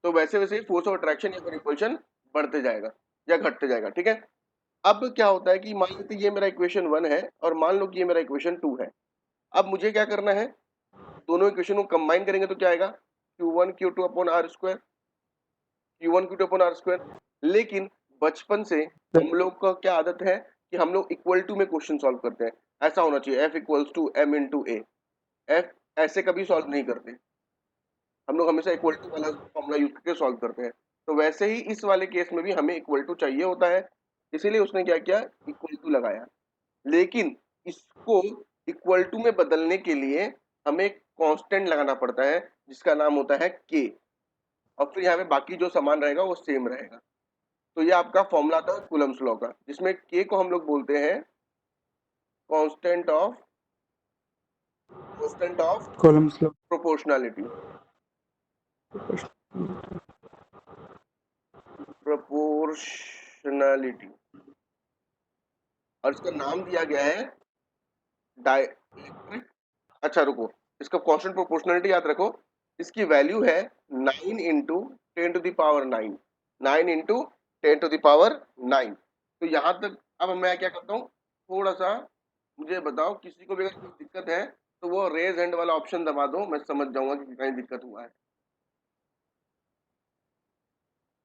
तो वैसे वैसे ही फोर्स ऑफ अट्रैक्शन या फिर रिपल्शन बढ़ते जाएगा या घटते जाएगा। ठीक है, अब क्या होता है कि मान लेते हैं ये मेरा इक्वेशन 1 है और मान लो कि ये मेरा इक्वेशन 2 है। अब मुझे क्या करना है, दोनों इक्वेशन को कंबाइन करेंगे तो क्या आएगा, Q1 Q2 upon R square, Q1 Q2 upon R square. लेकिन बचपन से हम लोग का क्या आदत है कि हम लोग इक्वल टू में क्वेश्चन सॉल्व करते हैं। ऐसा होना चाहिए F equals to M into A. F ऐसे कभी सॉल्व नहीं करते, हम लोग हमेशा इक्वल टू वाला फॉर्मूला यूज करके सॉल्व करते हैं। तो वैसे ही इस वाले केस में भी हमें इक्वल टू चाहिए होता है, इसीलिए उसने क्या किया, इक्वल टू लगाया। लेकिन इसको इक्वल टू में बदलने के लिए हमें एक कांस्टेंट लगाना पड़ता है जिसका नाम होता है के, और फिर यहाँ पे बाकी जो सामान रहेगा वो सेम रहेगा। तो ये आपका फॉर्मूला था कूलम्स लॉ का, जिसमें के को हम लोग बोलते हैं constant of columns law. Proportionality. Proportionality, और इसका नाम दिया गया है डाइलेक्ट्रिक। अच्छा रुको, इसका कांस्टेंट प्रोपोर्शनैलिटी याद रखो, इसकी वैल्यू है 9 इंटू 10⁹9, 9 इंटू 10⁹9। तो यहाँ तक अब मैं क्या करता हूँ, थोड़ा सा मुझे बताओ, किसी को भी अगर कोई दिक्कत है तो वो रेज हैंड वाला ऑप्शन दबा दो, मैं समझ जाऊंगा कि कहीं दिक्कत हुआ है।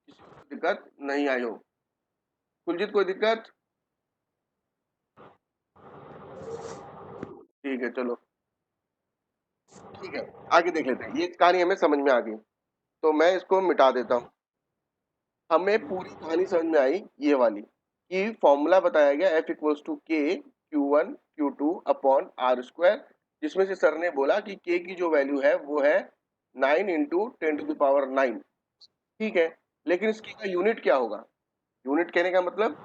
किसी को दिक्कत नहीं आई हो? कुलजीत कोई दिक्कत? ठीक है चलो, ठीक है, आगे देख लेते हैं, ये कहानी हमें समझ में आ गई, तो मैं इसको मिटा देता हूँ। हमें पूरी कहानी समझ में आई ये वाली, कि फॉर्मूला बताया गया F equals to K Q1 Q2 upon R square, जिसमें से सर ने बोला कि के की जो वैल्यू है वो है 9 इंटू 10⁹9। ठीक है, लेकिन इसकी का यूनिट क्या होगा? यूनिट कहने का मतलब,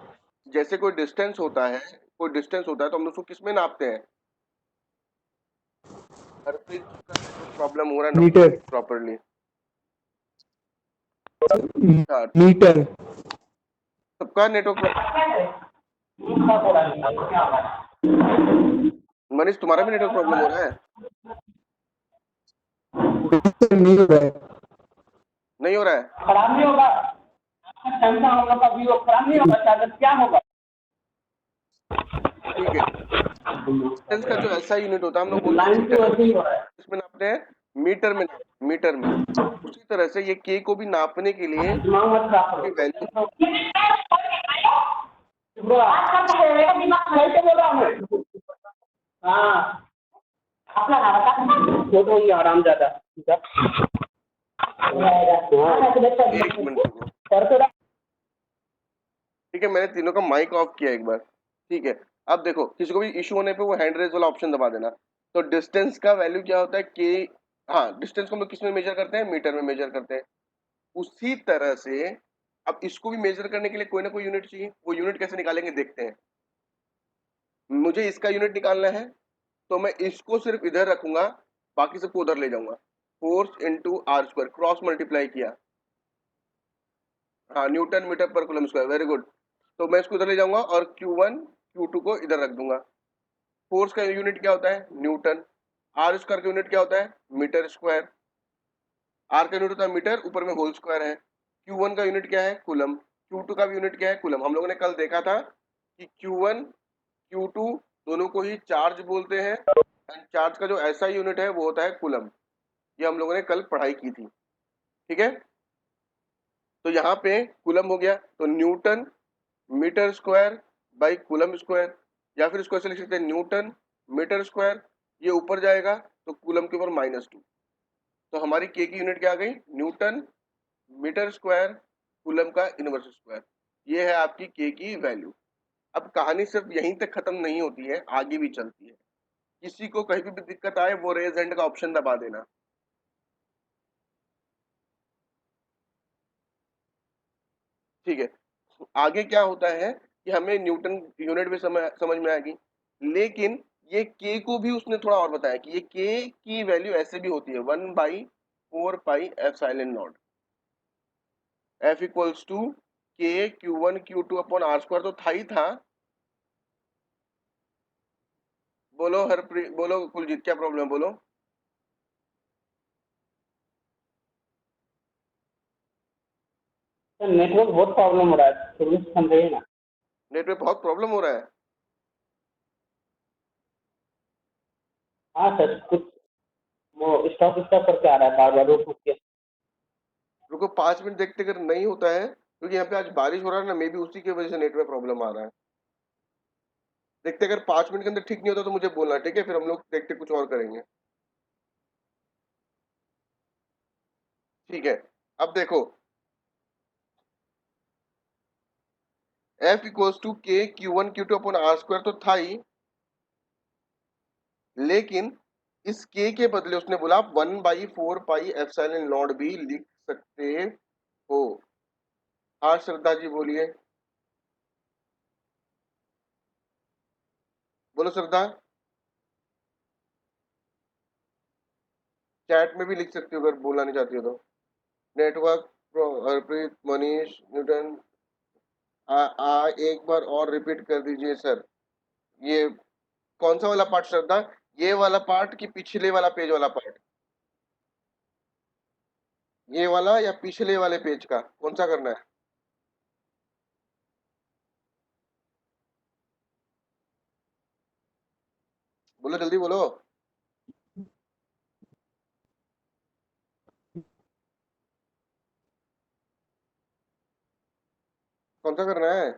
जैसे कोई डिस्टेंस होता है, कोई डिस्टेंस होता है तो हम उसको किस में नापते हैं? हरप्रीत का नेटवर्क प्रॉब्लम हो रहा है, नॉट मीटर। प्रॉपरली। मीटर। सबका नेटवर्क, मनीष तुम्हारा भी नेटवर्क प्रॉब्लम हो रहा है? नहीं हो रहा है। नहीं हो रहा है? खराब नहीं होगा, सैमसंग हम लोग का वीवो खराब नहीं होगा, चार्जर क्या होगा? ठीक है, डिस्टेंस का जो ऐसा यूनिट होता है हम लोग बोलते हैं लाइन तो मीटर, वैसे ही हो रहा है। इसमें नापते हैं मीटर में, मीटर में। उसी तरह से ये के को भी नापने के लिए दिमाग मत खराब की वैल्यू, करो। आजकल का है, मेरा दिमाग सही से बोल रहा हूँ मैं। हाँ, अपना फोटो ही आराम ज्यादा। एक मिनट रुको। ठीक है, मैंने तीनों का माइक ऑफ किया एक बार। ठीक है, अब देखो, किसी को भी इशू होने पे वो हैंड रेज वाला ऑप्शन दबा देना। तो डिस्टेंस का वैल्यू क्या होता है, के, हाँ डिस्टेंस को हम लोग किस में मेजर करते हैं, मीटर में मेजर करते हैं। उसी तरह से अब इसको भी मेजर करने के लिए कोई ना कोई यूनिट चाहिए, वो यूनिट कैसे निकालेंगे देखते हैं। मुझे इसका यूनिट निकालना है, तो मैं इसको सिर्फ इधर रखूंगा, बाकी सबको उधर ले जाऊंगा। Force into R square, cross multiply किया, हाँ न्यूटन मीटर पर कूलम स्क्वायर, वेरी गुड। तो मैं इसको इधर ले जाऊंगा और Q1 Q2 को इधर रख दूंगा। फोर्स का यूनिट क्या होता है, न्यूटन। आर स्क्वायर का यूनिट क्या होता है, मीटर स्क्वायर। आर का यूनिट होता है मीटर, ऊपर में होल स्क्वायर है। Q1 का यूनिट क्या है, कूलम। Q2 का भी यूनिट क्या है, कूलम। हम लोगों ने कल देखा था कि Q1 Q2 दोनों को ही चार्ज बोलते हैं, एंड चार्ज का जो ऐसा यूनिट है वो होता है कूलम। ये हम लोगों ने कल पढ़ाई की थी। ठीक है, तो यहाँ पे कूलम हो गया, तो newton metre square by coulomb square, या फिर इसको ऐसे लिख सकते हैं, न्यूटन मीटर स्क्वायर, ये ऊपर जाएगा तो कूलम के ऊपर -2। तो हमारी के की यूनिट क्या आ गई, न्यूटन मीटर स्क्वायर कूलम का इनवर्स स्क्वायर। ये है आपकी के की वैल्यू। अब कहानी सिर्फ यहीं तक खत्म नहीं होती है, आगे भी चलती है। किसी को कहीं भी दिक्कत आए वो रेज हैंड का ऑप्शन दबा देना। ठीक है, आगे क्या होता है कि हमें न्यूटन यूनिट भी समझ में आएगी, लेकिन ये के को भी उसने थोड़ा और बताया कि ये के की वैल्यू ऐसे भी होती है 1/4πε0। F equals to K Q1 Q2 upon R square तो था ही था। बोलो हरप्रीत, बोलो कुलजीत, क्या प्रॉब्लम है, बोलो। सर नेटवर्क बहुत प्रॉब्लम हो रहा है, सर्विस बन रही है ना। नेट में बहुत प्रॉब्लम हो रहा है। हाँ सर, कुछ वो स्टॉप स्टॉप करके आ रहा है, बार बार रुक रुक के। रुको 5 मिनट देखते, अगर नहीं होता है क्योंकि यहाँ पे आज बारिश हो रहा है ना, मे बी उसी की वजह से नेट में प्रॉब्लम आ रहा है। देखते अगर 5 मिनट के अंदर ठीक नहीं होता तो मुझे बोलना, ठीक है? फिर हम लोग देखते कुछ और करेंगे। ठीक है, अब देखो F equals to K Q1 Q2 upon R square तो था ही, लेकिन इस के बदले उसने बोला 1/4 पाई एप्सिलॉन नॉट भी लिख सकते हो। हाँ श्रद्धा जी बोलिए, बोलो श्रद्धा। चैट में भी लिख सकती हो अगर बोलना नहीं चाहती हो तो। नेटवर्क हरप्रीत मनीष न्यूटन एक बार और रिपीट कर दीजिए सर। ये कौन सा वाला पार्ट श्रद्धा? ये वाला पार्ट कि पिछले वाला पेज वाला पार्ट? ये वाला या पिछले वाले पेज का, कौन सा करना है? बोलो जल्दी बोलो, कौन सा करना है?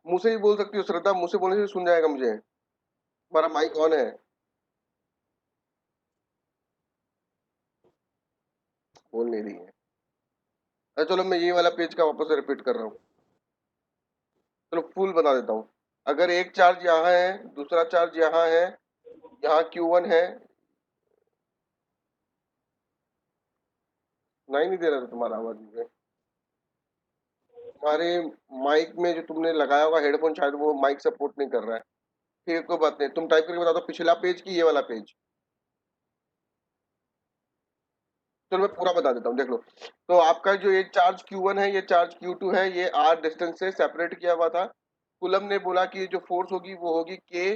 मुंह से ही बोल सकती हो श्रद्धा, मुंह से बोलने से सुन जाएगा मुझे। हमारा माइक ऑन है, बोल नहीं रही है। अच्छा चलो मैं ये वाला पेज का वापस से रिपीट कर रहा हूँ। चलो फुल बता देता हूँ। अगर एक चार्ज यहाँ है, दूसरा चार्ज यहाँ है, यहाँ Q1 है। नहीं दे रहा था तुम्हारा आवाज मुझे। तुम्हारे माइक में जो तुमने लगाया होगा हेडफोन, शायद वो माइक सपोर्ट नहीं कर रहा है। ठीक है कोई बात नहीं, तुम टाइप करके बता दो पिछला पेज की ये वाला पेज। चलो मैं पूरा बता देता हूँ, देख लो। तो आपका जो ये चार्ज Q1 है, ये चार्ज Q2 है, ये R डिस्टेंस से सेपरेट किया हुआ था। कुलम ने बोला कि जो फोर्स होगी वो होगी K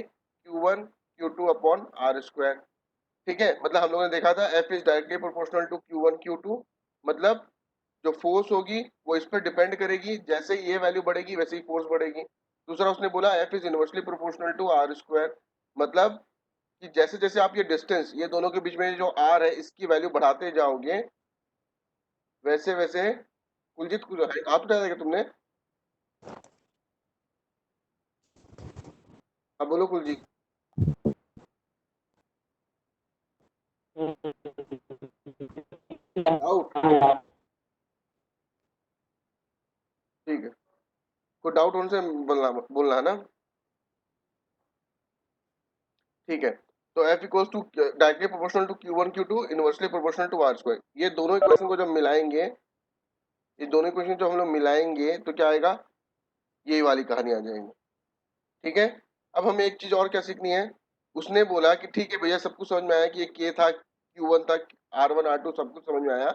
Q1 Q2 upon R square. ठीक है, मतलब हम लोगों ने देखा था F is directly proportional to Q1 Q2, मतलब जो फोर्स होगी वो इस पर डिपेंड करेगी, जैसे ये वैल्यू बढ़ेगी वैसे ही फोर्स बढ़ेगी। दूसरा उसने बोला F is inversely proportional to R square, मतलब कि जैसे जैसे आप ये डिस्टेंस ये दोनों के बीच में जो आर है इसकी वैल्यू बढ़ाते जाओगे, वैसे वैसे कुलजीत कुछ हाथ उठाया था क्या तुमने? अब बोलो कुलजीत। डाउट? ठीक है, कोई डाउट उनसे बोलना बोलना है ना। ठीक है, तो F equals to directly proportional to Q1 Q2 inversely proportional to R square. ये दोनों इक्वेशन को जब मिलाएंगे, ये दोनों इक्वेशन जो हम लोग मिलाएंगे तो क्या आएगा, यही वाली कहानी आ जाएगी। ठीक है, अब हमें एक चीज और क्या सीखनी है। उसने बोला कि ठीक है भैया सब कुछ समझ में आया कि ये के था Q1 था R1 R2 सब कुछ समझ में आया,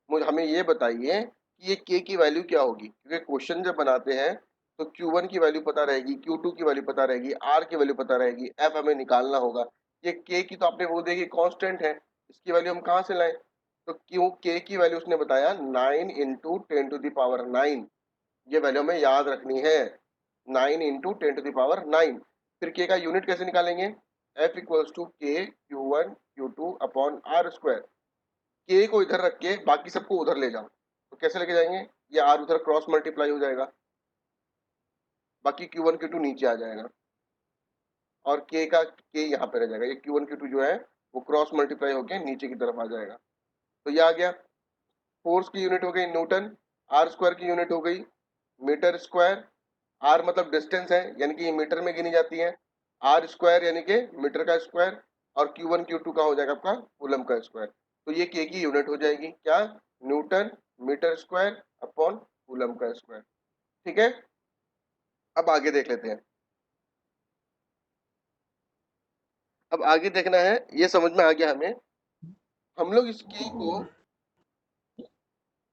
मुझे हमें ये बताइए कि ये के की वैल्यू क्या होगी, क्योंकि क्वेश्चन जब बनाते हैं तो Q1 की वैल्यू पता रहेगी, Q2 की वैल्यू पता रहेगी, R की वैल्यू पता रहेगी, F हमें निकालना होगा। ये के की तो आपने वो देखी कांस्टेंट है, इसकी वैल्यू हम कहाँ से लाएं? तो क्यों के की वैल्यू उसने बताया 9 × 10⁹ ये वैल्यू हमें याद रखनी है, 9 × 10⁹ फिर के का यूनिट कैसे निकालेंगे? F equals to K Q1 Q2 upon R square. के को इधर रख के बाकी सबको उधर ले जाओ, तो कैसे लेके जाएंगे? ये आर उधर क्रॉस मल्टीप्लाई हो जाएगा, बाकी Q1 Q2 नीचे आ जाएगा और के का के यहाँ पे रह जाएगा। ये Q1 Q2 जो है वो क्रॉस मल्टीप्लाई होके नीचे की तरफ आ जाएगा। तो ये आ गया। फोर्स की यूनिट हो गई न्यूटन, आर स्क्वायर की यूनिट हो गई मीटर स्क्वायर। आर मतलब डिस्टेंस है, यानी कि ये मीटर में गिनी जाती है। आर स्क्वायर यानी कि मीटर का स्क्वायर, और Q1 Q2 का हो जाएगा आपका कूलम का स्क्वायर। तो ये के की यूनिट हो जाएगी क्या? Newton metre square upon coulomb का स्क्वायर। ठीक है, अब आगे देख लेते हैं। अब आगे देखना है, ये समझ में आ गया हमें। हम लोग इस के को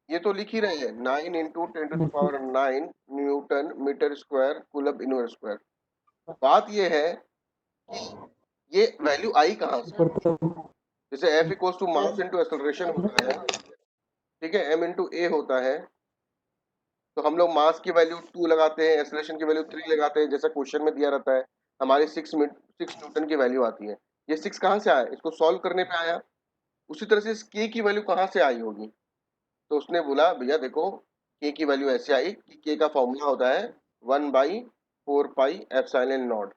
ये तो लिख ही रहे हैं 9 × 10⁹ newton metre square coulomb inverse square. बात ये है कि ये वैल्यू आई कहाँ से? ऊपर तो जैसे F equals to mass into acceleration होता है, ठीक है, m इनटू a होता है, तो हम लोग मास की वैल्यू 2 लगाते हैं, एक्सेलरेशन की वैल्यू 3 लगाते हैं, जैसा क्वेश्चन में दिया रहता है। हमारी 6 न्यूटन की वैल्यू आती है। ये 6 कहाँ से आया? इसको सॉल्व करने पे आया। उसी तरह से इस k की वैल्यू कहाँ से आई होगी? तो उसने बोला भैया देखो k की वैल्यू ऐसे आई कि k का फॉर्मूला होता है 1/4 पाई एप्सिलॉन नॉट।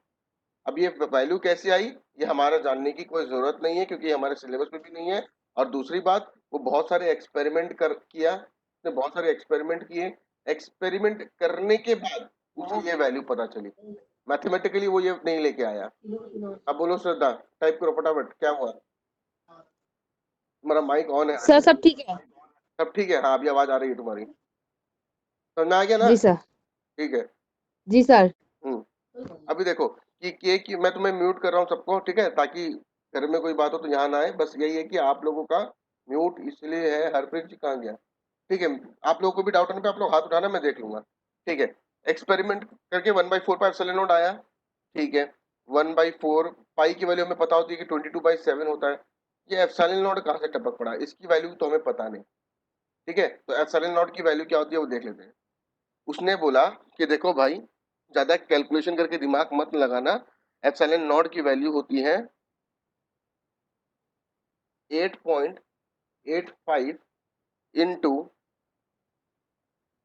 अब ये वैल्यू कैसे आई, ये हमारा जानने की कोई जरूरत नहीं है, क्योंकि हमारे सिलेबस में भी नहीं है। और दूसरी बात, वो बहुत सारे एक्सपेरिमेंट किया, उसने बहुत सारे एक्सपेरिमेंट किए, एक्सपेरिमेंट करने के बाद उसे ये वैल्यू पता चली। मैथमेटिकली वो ये नहीं लेके आया। अब बोलो श्रद्धा, टाइप करो फटाफट, क्या हुआ? तुम्हारा माइक ऑन है? सर सब ठीक है? सब ठीक है? हाँ, अभी आवाज आ रही है तुम्हारी, समझ आ गया ना? जी सर। ठीक है। जी सर। अभी देखो कि के की, मैं तुम्हें म्यूट कर रहा हूँ सबको, ठीक है, ताकि घर में कोई बात हो तो यहाँ ना आए। बस यही है कि आप लोगों का म्यूट इसलिए है। हरप्रीत जी कहाँ गया? ठीक है, आप लोगों को भी डाउट होने पे आप लोग हाथ उठाना, मैं देख लूंगा। ठीक है, एक्सपेरिमेंट करके 1/4 पाई एप्सिलॉन नॉट आया। ठीक है, 1/4 पाई की वैल्यू हमें पता होती है कि 22/7 होता है। ये एप्सिलॉन नॉट कहाँ से टपक पड़ा, इसकी वैल्यू तो हमें पता नहीं। ठीक है, तो एप्सिलॉन नॉट की वैल्यू क्या होती है वो देख लेते हैं। उसने बोला कि देखो भाई, ज्यादा कैलकुलेशन करके दिमाग मत लगाना, एप्सिलॉन नॉट की वैल्यू होती है 8.85 इंटू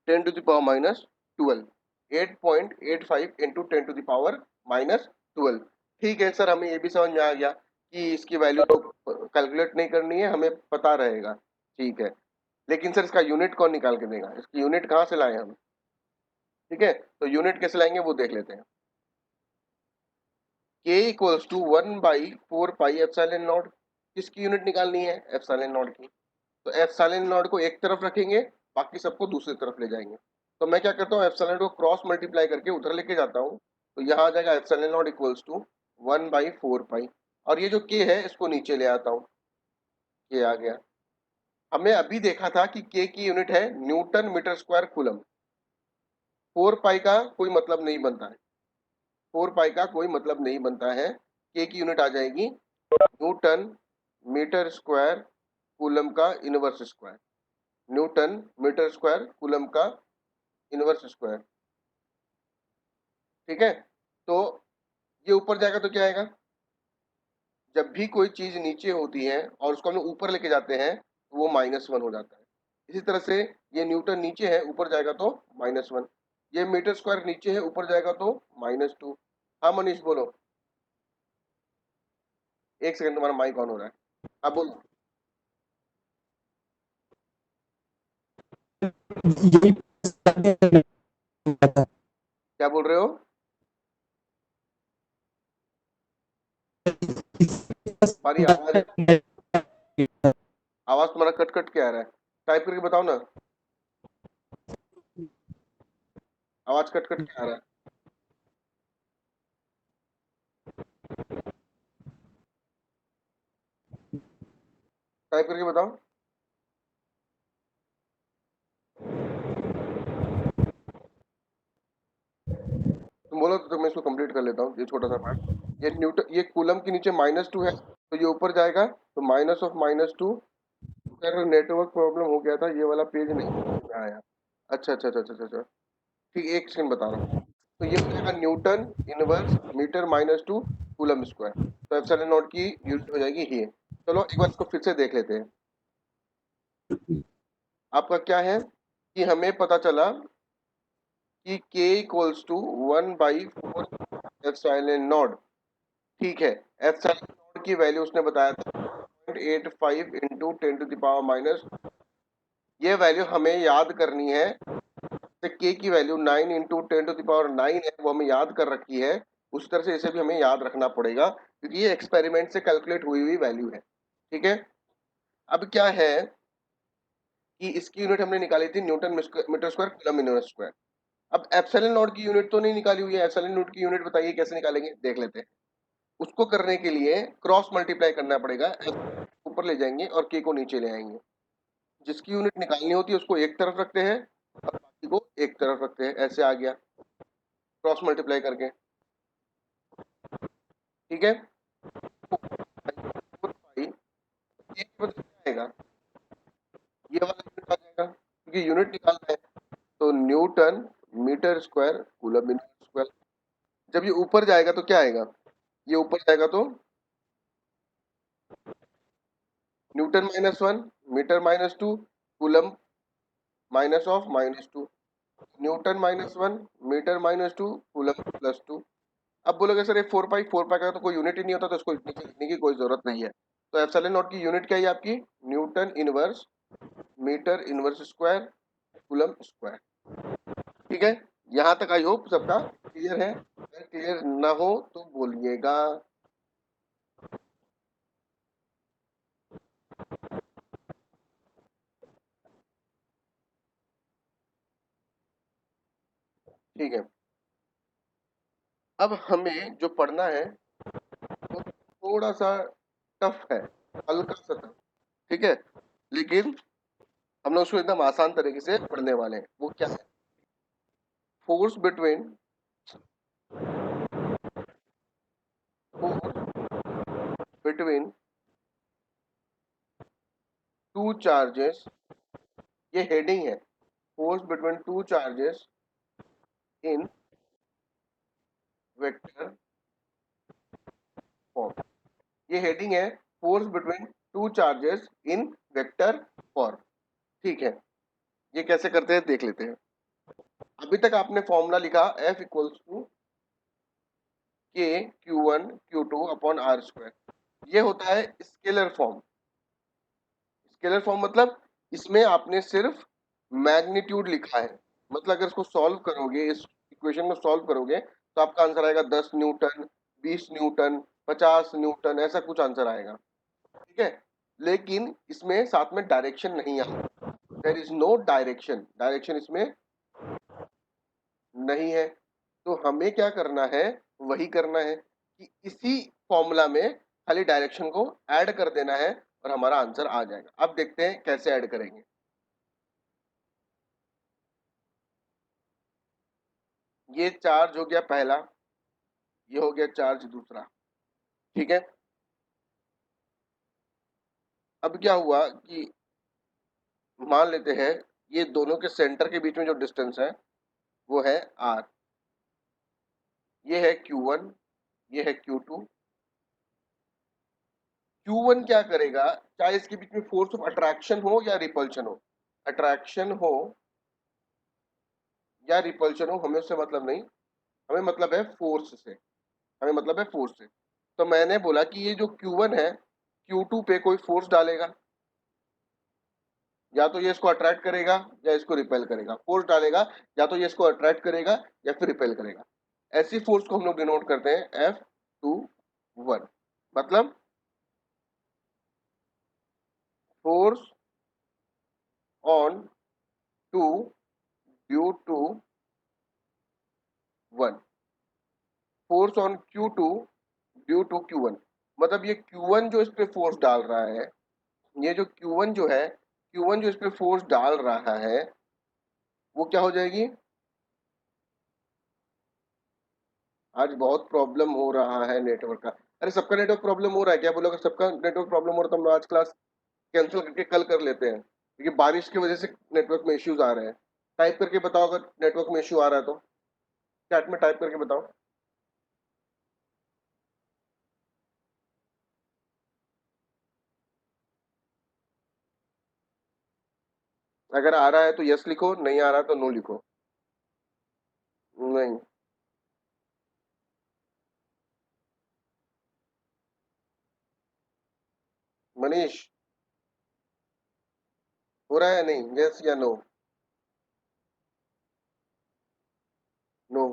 10⁻⁻12। 8.85 इंटू 10⁻⁻12। ठीक है सर, हमें ये भी समझ में आ गया कि इसकी वैल्यू तो कैलकुलेट नहीं करनी है, हमें पता रहेगा। ठीक है, लेकिन सर इसका यूनिट कौन निकाल के देगा? इसकी यूनिट कहाँ से लाए हम? ठीक है, तो यूनिट कैसे लाएंगे वो देख लेते हैं। k equals to 1/4 pi epsilon naught. किसकी यूनिट निकालनी है? एप्सिलॉन नॉट की। तो एप्सिलॉन नॉट को एक तरफ रखेंगे, बाकी सबको दूसरी तरफ ले जाएंगे। तो मैं क्या करता हूँ, एप्सिलॉन को क्रॉस मल्टीप्लाई करके उधर लेके जाता हूँ, तो यहाँ आ जाएगा एप्सिलॉन नॉट इक्वल्स टू 1/4 पाई, और ये जो k है इसको नीचे ले आता हूँ, ये आ गया। हमने अभी देखा था कि k की यूनिट है न्यूटन मीटर स्क्वायर कूलम। 4 पाई का कोई मतलब नहीं बनता है, 4 पाई का कोई मतलब नहीं बनता है। k की यूनिट आ जाएगी न्यूटन मीटर स्क्वायर कूलम का inverse square. Newton metre square coulomb का इनवर्स स्क्वायर। ठीक है, तो ये ऊपर जाएगा तो क्या आएगा? जब भी कोई चीज नीचे होती है और उसको हम लोग ऊपर लेके जाते हैं तो वो -1 हो जाता है। इसी तरह से ये न्यूटन नीचे है, ऊपर जाएगा तो -1। ये मीटर स्क्वायर नीचे है, ऊपर जाएगा तो -2। हाँ मनीष बोलो, एक सेकंड, तुम्हारा माइक ऑन हो रहा है। हाँ बोलो, यही क्या बोल रहे हो? हमारी आवाज तुम्हारा कट कट के आ रहा है, टाइप करके बताओ ना, आवाज कट कट के आ रहा है। टाइप करके बताओ। तुम बोलो तो मैं इसको कंप्लीट कर लेता हूँ, ये छोटा सा पार्ट। ये न्यूटन, ये कूलम के नीचे -2 है, तो ये ऊपर जाएगा तो -2। सर नेटवर्क प्रॉब्लम हो गया था, ये वाला पेज नहीं समझ में आया। अच्छा अच्छा अच्छा अच्छा अच्छा अच्छा। ठीक, एक सेकंड बता रहा हूँ। तो ये हो जाएगा newton inverse metre -2 coulomb square. तो एप्सिलॉन नॉट की यूनिट हो जाएगी ये। चलो एक बार इसको फिर से देख लेते हैं। आपका क्या है कि हमें पता चला कि k equals to 1/4 epsilon naught. ठीक है, एप्सिलॉन नॉट की वैल्यू उसने बताया था 0.85 इंटू 10⁻⁻। ये वैल्यू हमें याद करनी है। के की वैल्यू 9 इंटू 10⁻⁹ है, वो हमें याद कर रखी है। उसी तरह से इसे भी हमें याद रखना पड़ेगा, क्योंकि ये एक्सपेरिमेंट से कैलकुलेट हुई हुई वैल्यू है। ठीक है, अब क्या है कि इसकी यूनिट हमने निकाली थी newton metre square coulomb inverse square. अब एप्सिलॉन नॉट की यूनिट तो नहीं निकाली हुई है, एप्सिलॉन नॉट की यूनिट बताइए कैसे निकालेंगे, देख लेते हैं। उसको करने के लिए क्रॉस मल्टीप्लाई करना पड़ेगा, ऊपर ले जाएंगे और के को नीचे ले आएंगे। जिसकी यूनिट निकालनी होती है उसको एक तरफ रखते हैं और बाकी को एक तरफ रखते हैं, ऐसे आ गया क्रॉस मल्टीप्लाई करके। ठीक है, यूनिट निकालना है, तो newton metre square coulomb metre square. जब ये ऊपर जाएगा तो क्या आएगा, ये ऊपर जाएगा तो newton -1 metre -2 coulomb -2 newton -1 metre -2 coulomb +2। अब बोलोगे सर ये 4 पाई का तो कोई यूनिट ही नहीं होता, तो इसको नीचे लिखने की कोई जरूरत नहीं है। तो एप्सिलॉन नॉट की यूनिट क्या है आपकी, newton inverse metre inverse square coulomb square. ठीक है, यहाँ तक आई होप सबका क्लियर है। अगर क्लियर ना हो तो बोलिएगा। ठीक है, अब हमें जो पढ़ना है वो थोड़ा सा टफ है, हल्का सा टफ। ठीक है, लेकिन हम लोग उसको एकदम आसान तरीके से पढ़ने वाले हैं। वो क्या है, फोर्स बिटवीन टू चार्जेस, ये हेडिंग है, फोर्स बिटवीन टू चार्जेस इन वेक्टर फॉर्म। ये हेडिंग है, फोर्स बिटवीन टू चार्जेस इन वेक्टर फॉर्म। ठीक है, ये कैसे करते हैं देख लेते हैं। अभी तक आपने फॉर्मूला लिखा F equals to K Q1 Q2 upon R square. ये होता है स्केलर फॉर्म। स्केलर फॉर्म मतलब इसमें आपने सिर्फ मैग्नीट्यूड लिखा है। मतलब अगर इसको सॉल्व करोगे, इस इक्वेशन को सॉल्व करोगे, तो आपका आंसर आएगा 10 न्यूटन, 20 न्यूटन, 50 न्यूटन, ऐसा कुछ आंसर आएगा। ठीक है, लेकिन इसमें साथ में डायरेक्शन नहीं आता। There is no direction, direction इसमें नहीं है। तो हमें क्या करना है, वही करना है कि इसी फॉर्मूला में खाली डायरेक्शन को ऐड कर देना है और हमारा आंसर आ जाएगा। अब देखते हैं कैसे ऐड करेंगे। ये चार्ज हो गया पहला, ये हो गया चार्ज दूसरा। ठीक है, अब क्या हुआ कि मान लेते हैं ये दोनों के सेंटर के बीच में जो डिस्टेंस है वो है r। ये है Q1, ये है Q2। Q1 क्या करेगा, चाहे इसके बीच में फोर्स ऑफ अट्रैक्शन हो या रिपल्शन हो, अट्रैक्शन हो या रिपल्शन हो, हमें उससे मतलब नहीं, हमें मतलब है फोर्स से, हमें मतलब है फोर्स से। तो मैंने बोला कि ये जो Q1 है, Q2 पे कोई फोर्स डालेगा, या तो ये इसको अट्रैक्ट करेगा या इसको रिपेल करेगा। फोर्स डालेगा या तो ये इसको अट्रैक्ट करेगा या फिर रिपेल करेगा। ऐसी फोर्स को हम लोग डिनोट करते हैं F21। मतलब force on two due to 1, force on Q2 due to Q1। मतलब ये Q1 जो इस पे फोर्स डाल रहा है, ये जो Q1 जो है, Q1 जो इस पे फोर्स डाल रहा है, वो क्या हो जाएगी। आज बहुत प्रॉब्लम हो रहा है नेटवर्क का। अरे सबका नेटवर्क प्रॉब्लम हो रहा है क्या, बोलो अगर सबका नेटवर्क प्रॉब्लम हो रहा है तो हम लोग आज क्लास कैंसिल करके कल कर लेते हैं, क्योंकि बारिश की वजह से नेटवर्क में इश्यूज आ रहे हैं। टाइप करके बताओ अगर नेटवर्क में इश्यू आ रहा है तो, चैट में टाइप करके बताओ। अगर आ रहा है तो यस लिखो, नहीं आ रहा है तो नो लिखो। नहीं, मनीष हो रहा है नहीं, यस या नो। नो,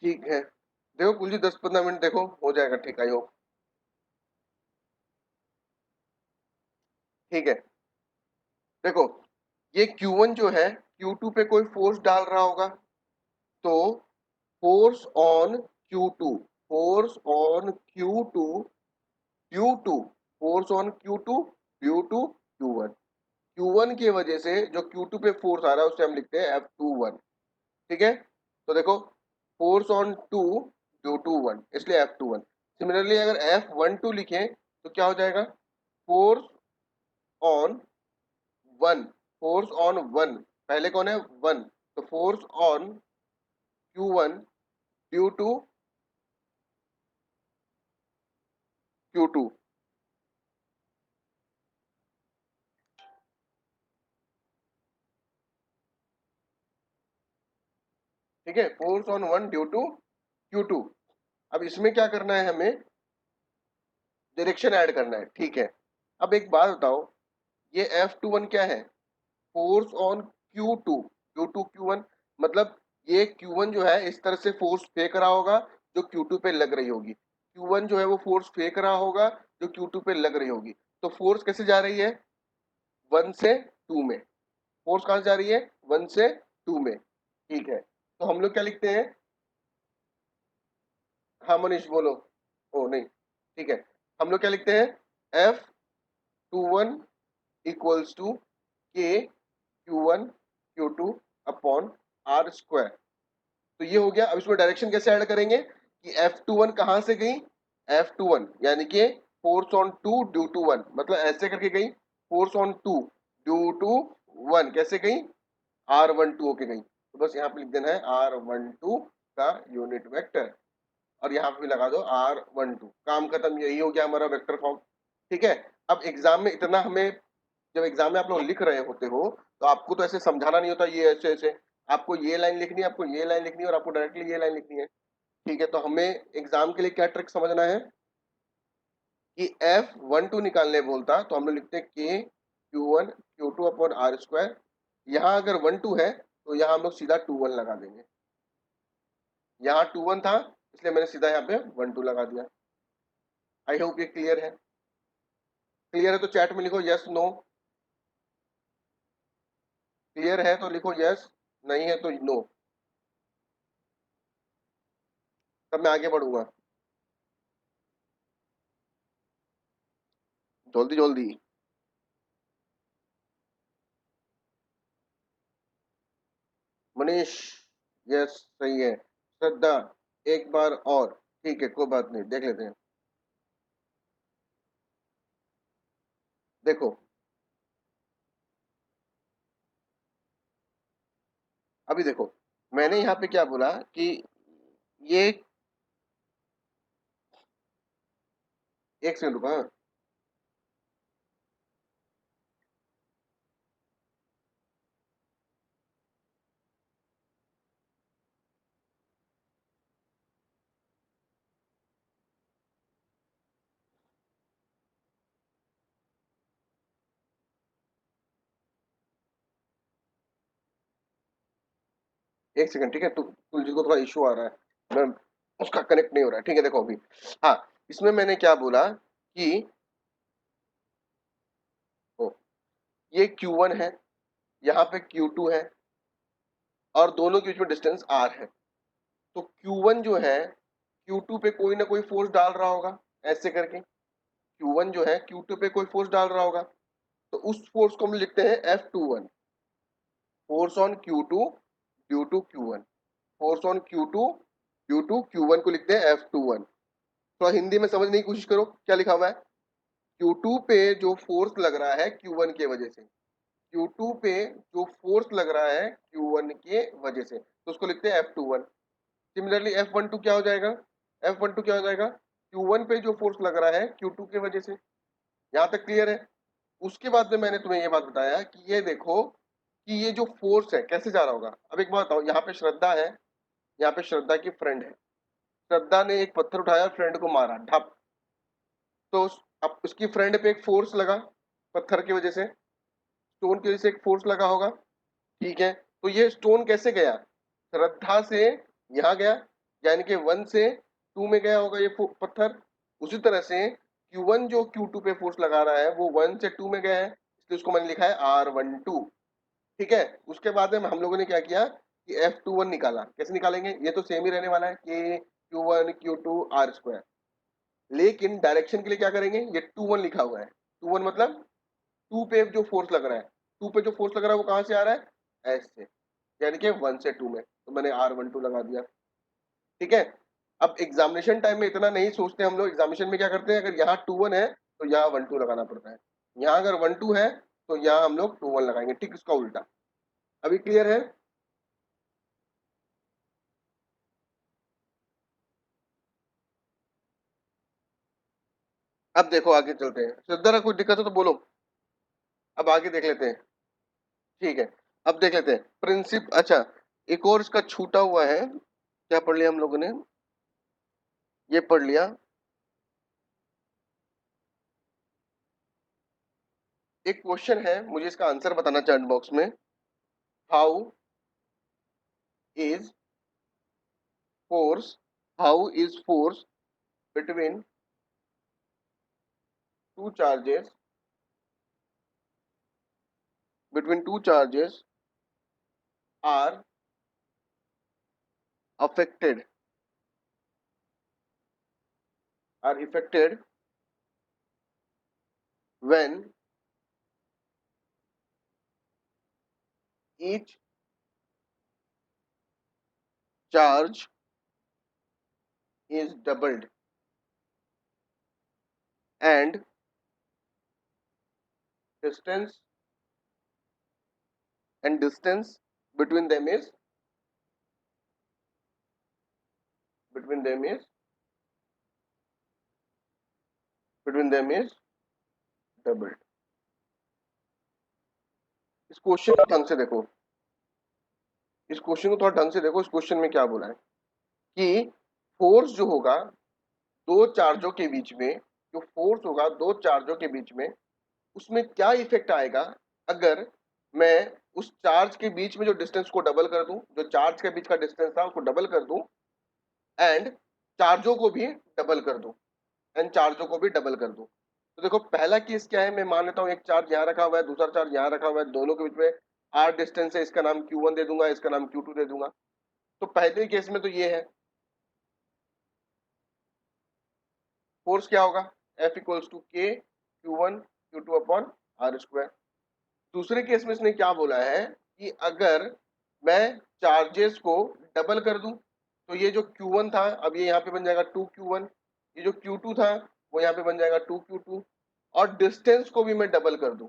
ठीक है, देखो कुल जी 10-15 मिनट देखो, हो जाएगा ठीक, आई होप। ठीक है, देखो ये Q1 जो है, Q2 पे कोई फोर्स डाल रहा होगा, तो force on Q2, force on Q2 due to, force on Q2 due to Q1। Q1 की वजह से जो Q2 पे फोर्स आ रहा है उसे हम लिखते हैं F21। ठीक है, तो देखो फोर्स ऑन 2 ड्यू टू 1, इसलिए F21। सिमिलरली अगर F12 लिखें तो क्या हो जाएगा, force on 1 force on one, पहले कौन है वन, तो force on Q1 due to Q2, ठीक है, force on one due to Q2। अब इसमें क्या करना है, हमें डायरेक्शन ऐड करना है, ठीक है। अब एक बात बताओ, ये F21 क्या है, force on Q2 due to Q1, मतलब ये Q1 जो है इस तरह से फोर्स फेंक रहा होगा जो Q2 पे लग रही होगी, Q1 जो है वो फोर्स फेंक रहा होगा जो Q2 पे लग रही होगी। तो फोर्स कैसे जा रही है, 1 से 2 में, फोर्स कहां से जा रही है, 1 से 2 में, ठीक है। तो हम लोग क्या लिखते हैं, हाँ मनीष बोलो, ओ नहीं, ठीक है, हम लोग क्या लिखते हैं, F21 equals to K Q1 Q2 upon R square. तो ये हो गया। अब इसमें डायरेक्शन कैसे ऐड करेंगे कि F21 कहां से गई, F21 यानी कि फोर्स ऑन 2 ड्यू टू 1, मतलब ऐसे करके गई, फोर्स ऑन 2 ड्यू टू 1 कैसे गई, R12 होके गई। तो बस यहाँ पे लिख देना है R12 का यूनिट वेक्टर, और यहाँ पे भी लगा दो R12, काम खत्म, यही हो गया हमारा वेक्टर फॉर्म, ठीक है। अब एग्जाम में इतना हमें, जब एग्जाम में आप लोग लिख रहे होते हो तो आपको तो ऐसे समझाना नहीं होता, ये ऐसे ऐसे, आपको ये लाइन लिखनी है, आपको ये लाइन लिखनी है, और आपको डायरेक्टली ये लाइन लिखनी है, ठीक है। तो हमें एग्जाम के लिए क्या ट्रिक समझना है कि F12 निकालने बोलता तो हम लोग लिखते हैं के Q1 Q2 upon R square. यहाँ अगर 12 है तो यहाँ हम लोग सीधा 21 लगा देंगे, यहाँ 21 था इसलिए मैंने सीधा यहाँ पे 12 लगा दिया। आई होप ये क्लियर है, क्लियर है तो चैट में लिखो यस नो, क्लियर है तो लिखो यस, नहीं है तो नो, तब मैं आगे बढ़ूंगा, जल्दी जल्दी। मनीष यस सही है, श्रद्धा एक बार और, ठीक है कोई बात नहीं, देख लेते हैं। देखो अभी देखो, मैंने यहाँ पे क्या बोला कि ये, एक सेकंड रुका, हाँ। एक सेकंड, ठीक है, तुलजी को थोड़ा इशू आ रहा है, मैं उसका कनेक्ट नहीं हो रहा है, ठीक है। देखो अभी, हाँ, इसमें मैंने क्या बोला कि ओ, ये Q1 है, यहाँ पे Q2 है, और दोनों के बीच में डिस्टेंस R है। तो Q1 जो है Q2 पे कोई ना कोई फोर्स डाल रहा होगा, ऐसे करके Q1 जो है Q2 पे कोई फोर्स डाल रहा होगा, तो उस फोर्स को हम लिखते हैं F21, force on Q2 due to Q1, force on Q2 due to Q1 को लिखते हैं F21। तो हिंदी में समझने की कोशिश करो क्या लिखा हुआ है, Q2 पे जो फोर्स लग रहा है Q1 के वजह से, Q2 पे जो फोर्स लग रहा है Q1 के वजह से, तो उसको लिखते हैं F21। सिमिलरली F12 क्या हो जाएगा, F12 क्या हो जाएगा, Q1 पे जो फोर्स लग रहा है Q2 के वजह से। यहाँ तक क्लियर है। उसके बाद में मैंने तुम्हें ये बात बताया कि ये देखो कि ये जो फोर्स है कैसे जा रहा होगा। अब एक बात बताओ, यहाँ पे श्रद्धा है, यहाँ पे श्रद्धा की फ्रेंड है, श्रद्धा ने एक पत्थर उठाया, फ्रेंड को मारा ढप, तो अब उसकी फ्रेंड पे एक फोर्स लगा, पत्थर की वजह से, स्टोन की वजह से एक फोर्स लगा होगा, ठीक है। तो ये स्टोन कैसे गया, श्रद्धा से यहाँ गया, यानी कि 1 से 2 में गया होगा ये पत्थर। उसी तरह से Q1 जो Q2 पे फोर्स लगा रहा है वो 1 से 2 में गया है, इसलिए उसको मैंने लिखा है R12, ठीक है। उसके बाद में हम लोगों ने क्या किया कि F21 निकाला। कैसे निकालेंगे, ये तो सेम ही रहने वाला है कि Q1 Q2 आर स्क्वायर, लेकिन डायरेक्शन के लिए क्या करेंगे, ये 21 लिखा हुआ है, 21 मतलब 2 पे जो फोर्स लग रहा है, 2 पे जो फोर्स लग रहा है वो कहां से आ रहा है, एस से, यानी कि 1 से 2 में, तो मैंने R12 लगा दिया, ठीक है। अब एग्जामिनेशन टाइम में इतना नहीं सोचते हम लोग, एग्जामिनेशन में क्या करते हैं, अगर यहाँ 21 है तो यहाँ 12 लगाना पड़ता है, यहाँ अगर 12 है तो यहाँ हम लोग 2 1 लगाएंगे, ठीक इसका उल्टा। अभी क्लियर है? अब देखो आगे चलते हैं, सिद्धार्थ कोई दिक्कत हो तो बोलो, अब आगे देख लेते हैं। ठीक है, अब देख लेते हैं प्रिंसिप। अच्छा, एक और इसका छूटा हुआ है, क्या पढ़ लिया हम लोगों ने? ये पढ़ लिया। एक क्वेश्चन है, मुझे इसका आंसर बताना चैट बॉक्स में। How is force how is force between two charges are affected are affected when each charge is doubled and distance distance between them is between them is between them is doubled। इस question को ढंग से देखो, इस question को थोड़ा ढंग से देखो। इस क्वेश्चन में क्या बोला है कि फोर्स जो होगा दो चार्जों के बीच में, जो फोर्स होगा दो चार्जों के बीच में, उसमें क्या इफेक्ट आएगा अगर मैं उस चार्ज के बीच में जो डिस्टेंस को डबल कर दूं, जो चार्ज के बीच का डिस्टेंस था उसको डबल कर दूं, एंड चार्जों को भी डबल कर दूं, एंड चार्जों को भी डबल कर दूं। तो देखो पहला केस क्या है, मैं मान लेता हूं एक चार्ज यहाँ रखा हुआ है, दूसरा चार्ज यहाँ रखा हुआ है, दोनों के बीच में आर डिस्टेंस है, इसका नाम Q1 दे दूंगा, इसका नाम Q2 दे दूंगा। तो पहले केस में तो ये है, फोर्स क्या होगा, F equals to K Q1 Q2 upon R square. दूसरे केस में इसने क्या बोला है कि अगर मैं चार्जेस को डबल कर दूं, तो ये जो Q1 था अब ये यहाँ पे बन जाएगा 2Q1, ये जो Q2 था वो यहाँ पे बन जाएगा 2Q2, और डिस्टेंस को भी मैं डबल कर दूं।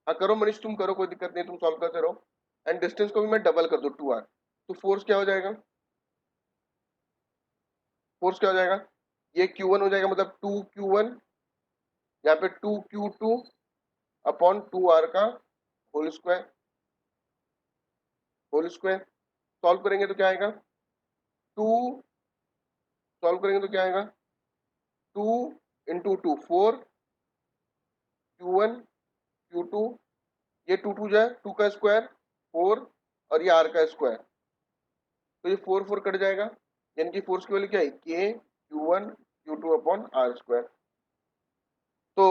हाँ करो मनीष, तुम करो, कोई दिक्कत नहीं, तुम सॉल्व करते रहो। एंड डिस्टेंस को भी मैं डबल कर दूं 2R, तो फोर्स क्या हो जाएगा, फोर्स क्या हो जाएगा, ये Q1 हो जाएगा, मतलब 2Q1, यहाँ पे 2Q2 अपॉन 2R का whole square. Whole square solve करेंगे तो क्या आएगा, 2 सॉल्व करेंगे तो क्या आएगा, 2 इंटू 2 4, Q1 Q2, ये 2 जाए, 2 का स्क्वायर 4, और ये R का स्क्वायर, तो ये 4 4 कट जाएगा, यानी कि फोर्स की वैल्यू क्या है, K Q1 Q2 upon R square. तो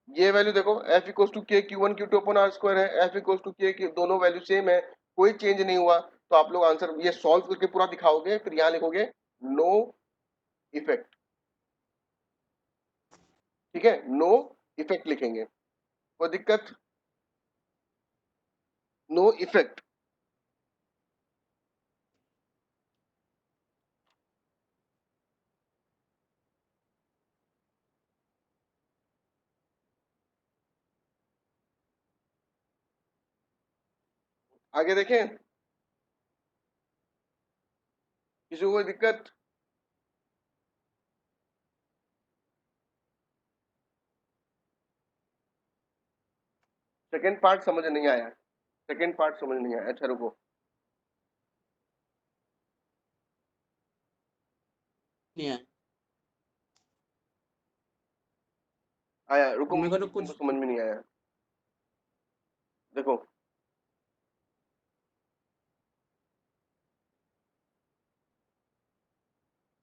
ये वैल्यू देखो, F equals to K Q1 Q2 upon R square है, F इक्वल्स टू के, दोनों वैल्यू सेम है, कोई चेंज नहीं हुआ। तो आप लोग आंसर ये सॉल्व करके पूरा दिखाओगे, फिर यहाँ लिखोगे नो इफेक्ट, ठीक है, नो इफेक्ट लिखेंगे, कोई दिक्कत, नो इफेक्ट। आगे देखें, किसी को कोई दिक्कत? सेकेंड पार्ट समझ नहीं आया, सेकेंड पार्ट समझ नहीं आया, अच्छा रुको, नहीं है आया, रुको, मेरे को तो तुमको कुछ समझ में नहीं आया। देखो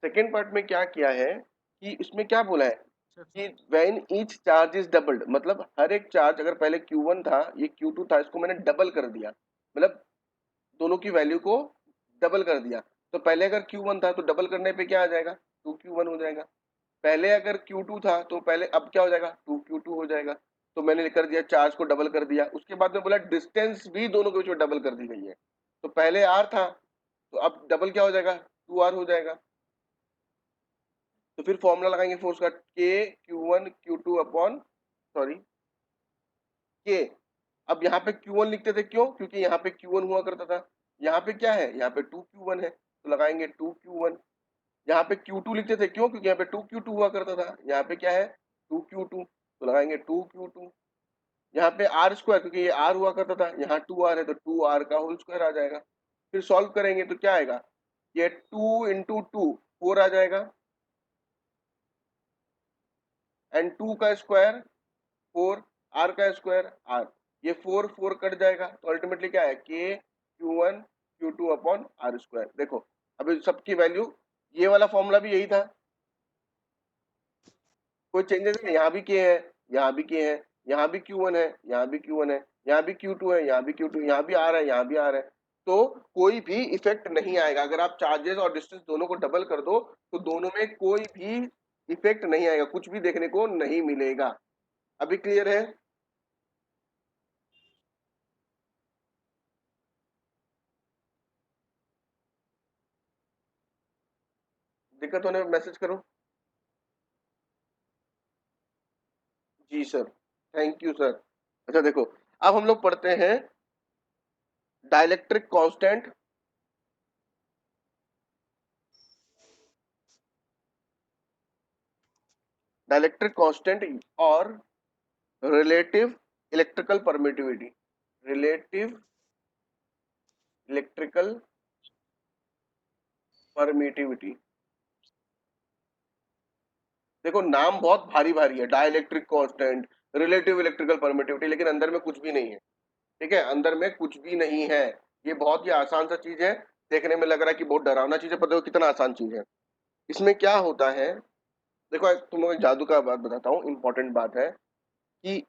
सेकेंड पार्ट में क्या किया है कि इसमें क्या बोला है कि when each charge is doubled, मतलब हर एक चार्ज, अगर पहले Q1 था ये Q2 था, इसको मैंने डबल कर दिया, मतलब दोनों की वैल्यू को डबल कर दिया। तो पहले अगर Q1 था तो डबल करने पे क्या आ जाएगा, 2Q1 हो जाएगा। पहले अगर Q2 था तो पहले अब क्या हो जाएगा, 2Q2 हो जाएगा। तो मैंने कर दिया, चार्ज को डबल कर दिया। उसके बाद में बोला डिस्टेंस भी दोनों के बीच में डबल कर दी गई है। तो पहले R था तो अब डबल क्या हो जाएगा, 2R हो जाएगा। तो फिर फॉर्मूला लगाएंगे फोर्स का, के Q1 Q2 अपॉन, सॉरी के। अब यहाँ पे Q1 लिखते थे, क्यों? क्योंकि यहाँ पे Q1 हुआ करता था। यहाँ पे क्या है? यहाँ पे 2Q1 है, तो लगाएंगे 2Q1। यहाँ पे Q2 लिखते थे, क्यों? क्योंकि यहाँ पे 2Q2 हुआ करता था। यहाँ पे क्या है? 2Q2, तो लगाएंगे 2Q2। यहाँ पे R स्क्वायर, क्योंकि ये R हुआ करता था, यहाँ 2R है तो 2R का होल स्क्वायर आ जाएगा। फिर सॉल्व करेंगे तो क्या आएगा? ये 2 इंटू 2 4 आ जाएगा, एंड 2 का स्क्वायर 4, R का स्क्वायर R, ये 4 4 कट जाएगा, तो अल्टीमेटली क्या है? K Q1 Q2 upon R square. देखो अभी सबकी वैल्यू, ये वाला फॉर्मूला भी यही था, कोई चेंजेस नहीं। यहाँ भी K है, यहाँ भी K है, यहाँ भी Q1 है, यहाँ भी Q1 है, यहाँ भी Q2 है, यहाँ भी Q2, यहाँ भी R है, यहाँ भी R है, तो कोई भी इफेक्ट नहीं आएगा। अगर आप चार्जेस और डिस्टेंस दोनों को डबल कर दो तो दोनों में कोई भी इफेक्ट नहीं आएगा, कुछ भी देखने को नहीं मिलेगा। अभी क्लियर है? दिक्कत होने में मैसेज करो। जी सर, थैंक यू सर। अच्छा देखो, अब हम लोग पढ़ते हैं डाइलेक्ट्रिक कांस्टेंट, डाइलेक्ट्रिक कांस्टेंट और relative electrical permittivity, relative electrical permittivity. देखो नाम बहुत भारी भारी है, dielectric constant, relative electrical permittivity, लेकिन अंदर में कुछ भी नहीं है। ठीक है, अंदर में कुछ भी नहीं है। ये बहुत ही आसान सा चीज है, देखने में लग रहा है कि बहुत डरावना चीज है, पर देखो कितना आसान चीज है। इसमें क्या होता है, देखो तुम्हें एक जादू का बात बताता हूँ, इंपॉर्टेंट बात है कि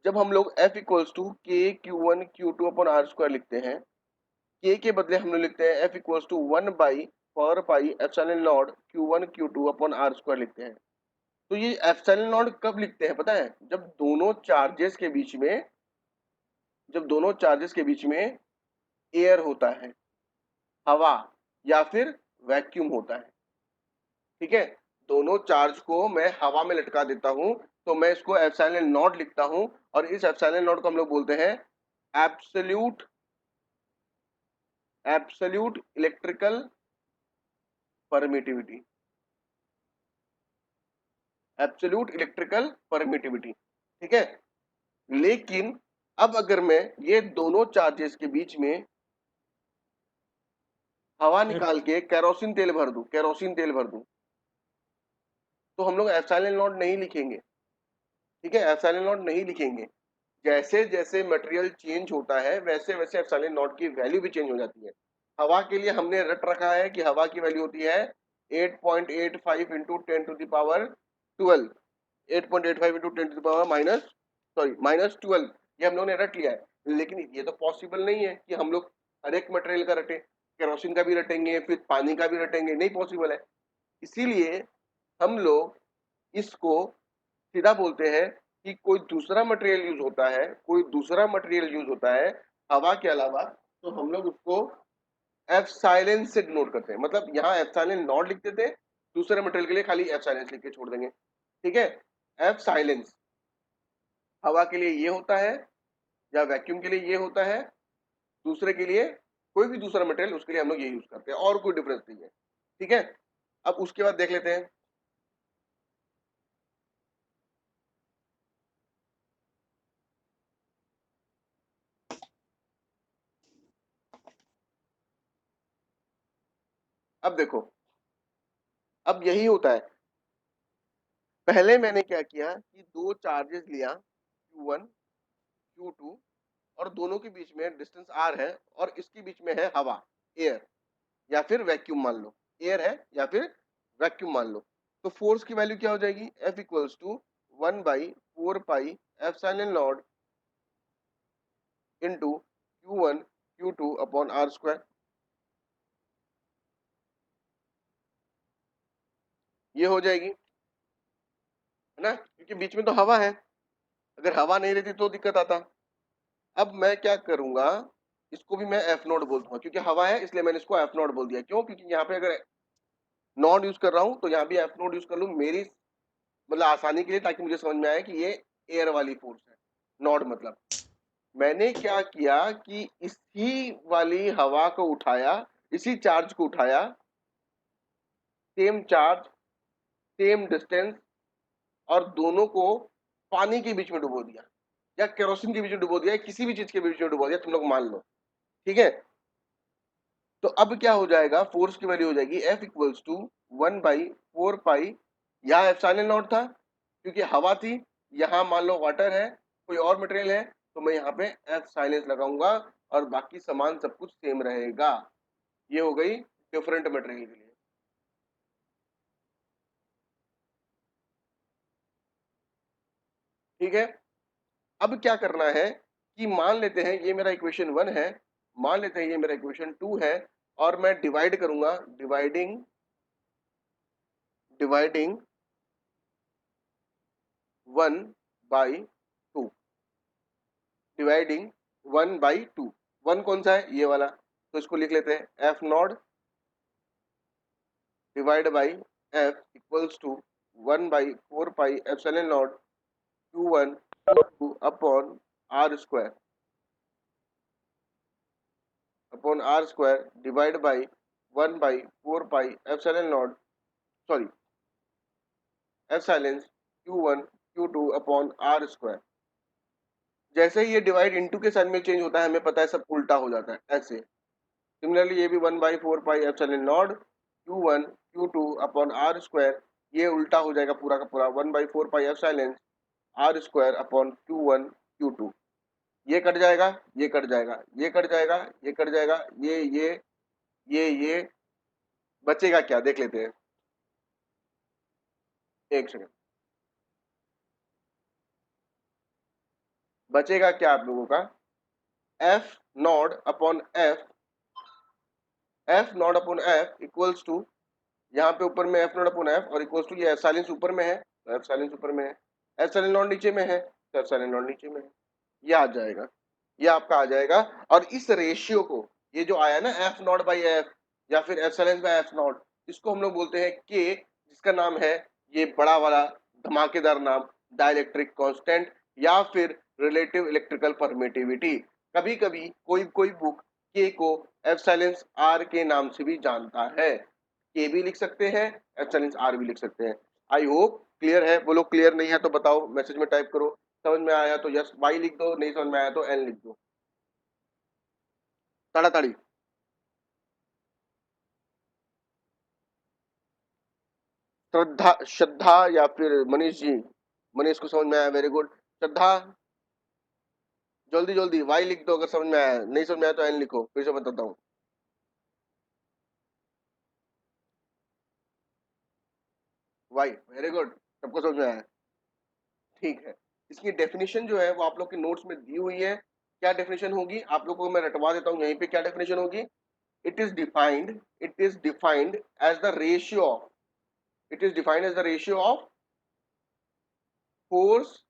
जब हम लोग F equals to K Q1 Q2 upon R square लिखते हैं, के बदले हम लोग लिखते हैं F equals to 1 by 4 pi epsilon naught Q1 Q2 upon R square लिखते हैं। तो ये एप्सिलॉन नॉट कब लिखते हैं पता है? जब दोनों चार्जेस के बीच में, जब दोनों चार्जेस के बीच में एयर होता है, हवा या फिर वैक्यूम होता है। ठीक है, दोनों चार्ज को मैं हवा में लटका देता हूं तो मैं इसको एप्सिलॉन नॉट लिखता हूं, और इस एप्सिलॉन नॉट को हम लोग बोलते हैं absolute, absolute electrical permittivity, absolute electrical permittivity. ठीक है, लेकिन अब अगर मैं ये दोनों चार्जेस के बीच में हवा निकाल के केरोसिन तेल भर दूं, केरोसिन तेल भर दूं, तो हम लोग एप्सिलॉन नॉट नहीं लिखेंगे। ठीक है, एप्सिलॉन नॉट नहीं लिखेंगे। जैसे जैसे मटेरियल चेंज होता है वैसे वैसे एप्सिलॉन नॉट की वैल्यू भी चेंज हो जाती है। हवा के लिए हमने रट रखा है कि हवा की वैल्यू होती है 8.85 into 10 to the power 12, 8.85 into 10 to the power -12, ये हम लोगों ने रट लिया है। लेकिन ये तो पॉसिबल नहीं है कि हम लोग हर एक मटेरियल का रटें, केरोसिन का भी रटेंगे फिर पानी का भी रटेंगे, नहीं पॉसिबल है। इसीलिए हम लोग इसको सीधा बोलते हैं कि कोई दूसरा मटेरियल यूज होता है, कोई दूसरा मटेरियल यूज होता है हवा के अलावा, तो हम लोग उसको एप्सिलॉन से डिनोट करते हैं। मतलब यहाँ एप्सिलॉन नॉट लिखते थे, दूसरे मटेरियल के लिए खाली एप्सिलॉन लिख के छोड़ देंगे। ठीक है, एप्सिलॉन हवा के लिए ये होता है या वैक्यूम के लिए ये होता है, दूसरे के लिए कोई भी दूसरा मटेरियल उसके लिए हम लोग ये यूज करते हैं, और कोई डिफरेंस नहीं है। ठीक है, अब उसके बाद देख लेते हैं अब देखो, अब यही होता है। पहले मैंने क्या किया कि दो चार्जेस लिया Q1 Q2, और दोनों के बीच में डिस्टेंस R है, और इसके बीच में है हवा, एयर या फिर वैक्यूम मान लो, एयर है या फिर वैक्यूम मान लो। तो फोर्स की वैल्यू क्या हो जाएगी? F equals to 1 by 4 pi epsilon naught into Q1 Q2 upon R square. ये हो जाएगी, है ना, क्योंकि बीच में तो हवा है, अगर हवा नहीं रहती तो दिक्कत आता। अब मैं क्या करूंगा, इसको भी मैं एफ नॉट बोल दूंगा, क्योंकि हवा है इसलिए मैंने इसको एफ नॉट बोल दिया। क्यों? क्योंकि यहाँ पे अगर नॉट यूज कर रहा हूँ तो यहाँ भी एफ नॉट यूज कर लूँ, मेरी मतलब आसानी के लिए, ताकि मुझे समझ में आए कि ये एयर वाली फोर्स है, नॉट मतलब। मैंने क्या किया कि इसी वाली हवा को उठाया, इसी चार्ज को उठाया, सेम चार्ज, सेम डिस्टेंस, और दोनों को पानी के बीच में डुबो दिया या केरोसिन के बीच में डुबो दिया या किसी भी चीज के बीच में डुबो दिया, तुम लोग मान लो, ठीक है। तो अब क्या हो जाएगा, फोर्स की वैल्यू हो जाएगी F इक्वल्स टू 1/4 पाई, यहाँ एप्सिलॉन नॉट था क्योंकि हवा थी, यहाँ मान लो वाटर है, कोई और मटेरियल है, तो मैं यहाँ पे एफ साइलेंस लगाऊंगा और बाकी सामान सब कुछ सेम रहेगा। ये हो गई डिफरेंट मटेरियल के लिए। ठीक है, अब क्या करना है कि मान लेते हैं ये मेरा इक्वेशन 1 है, मान लेते हैं ये मेरा इक्वेशन 2 है, और मैं डिवाइड करूंगा, डिवाइडिंग 1/2, डिवाइडिंग 1/2। 1 कौन सा है, ये वाला, तो इसको लिख लेते हैं F naught divide by F equals to 1/4 pi epsilon naught Q1 Q2 upon R square divide by 1/4 pi epsilon naught, sorry epsilon Q1 Q2 upon R square. जैसे ही ये डिवाइड इनटू के साइन में चेंज होता है, हमें पता है सब उल्टा हो जाता है ऐसे। सिमिलरली ये भी 1/4 pi epsilon naught Q1 Q2 upon R square, ये उल्टा हो जाएगा पूरा का पूरा 1/4 pi epsilon R square upon Q1 Q2। ये कट जाएगा, ये कट जाएगा, ये कट जाएगा, ये कट जाएगा, ये बचेगा क्या, देख लेते हैं, एक सेकंड। बचेगा क्या आप लोगों का, F naught upon F equals to, यहाँ पे ऊपर में F नॉट अपॉन F और इक्वल्स टू, ये एप्सिलॉन ऊपर में है तो एप्सिलॉन ऊपर में है, एप्सिलॉन नॉट नीचे में है तो एप्सिलॉन नॉट नीचे में है, ये आ जाएगा, ये आपका आ जाएगा। और इस रेशियो को, ये जो आया ना F नॉट बाई F या फिर एप्सिलॉन बाई F नॉट, इसको हम लोग बोलते हैं K, जिसका नाम है ये बड़ा वाला धमाकेदार नाम डाइलेक्ट्रिक कांस्टेंट या फिर रिलेटिव इलेक्ट्रिकल परमिटिविटी। कभी कभी कोई कोई बुक K को एप्सिलॉन R के नाम से भी जानता है, K भी लिख सकते हैं, एप्सिलॉन R भी लिख सकते हैं। आई होप क्लियर है, बोलो क्लियर नहीं है तो बताओ, मैसेज में टाइप करो, समझ में आया तो यस वाई लिख दो, नहीं समझ में आया तो एन लिख दो, ताड़ाताड़ी। श्रद्धा या फिर मनीष जी, मनीष को समझ में आया, वेरी गुड। श्रद्धा जल्दी जल्दी वाई लिख दो अगर समझ में आया, नहीं समझ में आया तो एन लिखो, फिर से बताता हूँ। वाई, वेरी गुड, सबको समझ में आया, ठीक है। इसकी डेफिनेशन जो है वो आप लोग के नोट्स में दी हुई है। क्या डेफिनेशन होगी, आप लोगों को मैं रटवा देता हूँ यहीं पे, क्या डेफिनेशन होगी। It is defined as the ratio of, it is defined as the ratio of force